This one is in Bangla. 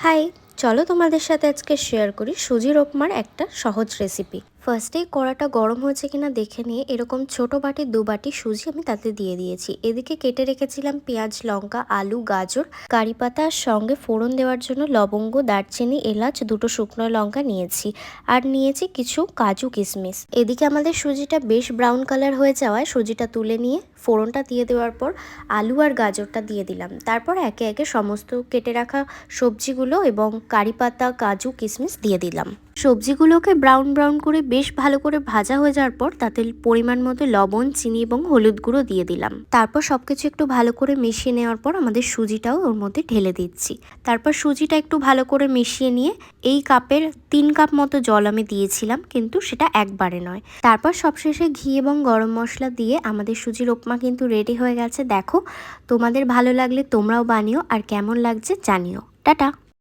হাই, চলো তোমাদের সাথে আজকে শেয়ার করি সুজির উপমার একটা সহজ রেসিপি। ফার্স্টেই কড়াটা গরম হয়েছে কিনা দেখে নিয়ে এরকম ছোট বাটি 2 বাটি সুজি আমি তাতে দিয়ে দিয়েছি। এদিকে কেটে রেখেছিলাম পেঁয়াজ, লঙ্কা, আলু, গাজর, কারি পাতা আর সঙ্গে ফোড়ন দেওয়ার জন্য লবঙ্গ, দারচিনি, এলাচ, 2টো শুকনো লঙ্কা নিয়েছি আর নিয়েছি কিছু কাজু কিশমিশ। এদিকে আমাদের সুজিটা বেশ ব্রাউন কালার হয়ে যাওয়ায় সুজিটা তুলে নিয়ে ফোড়নটা দিয়ে দেওয়ার পর আলু আর গাজরটা দিয়ে দিলাম। তারপর একে একে সমস্ত কেটে রাখা সবজিগুলো এবং কারি পাতা, কাজু, কিশমিশ দিয়ে দিলাম। সবজিগুলোকে ব্রাউন ব্রাউন করে বেশ ভালো করে ভাজা হয়ে যাওয়ার পর তাতে পরিমাণ মতো লবণ, চিনি এবং হলুদ গুঁড়ো দিয়ে দিলাম। তারপর সবকিছু একটু ভালো করে মিশিয়ে নেওয়ার পর আমাদের সুজিটাও ওর মধ্যে ঢেলে দিচ্ছি। তারপর সুজিটা একটু ভালো করে মিশিয়ে নিয়ে এই কাপের 3 কাপ মতো জল আমি দিয়েছিলাম, কিন্তু সেটা একবারে নয়। তারপর সবশেষে ঘি এবং গরম মশলা দিয়ে আমাদের সুজির উপমা কিন্তু রেডি হয়ে গেছে। দেখো, তোমাদের ভালো লাগলে তোমরাও বানিও আর কেমন লাগছে জানিও। টাটা।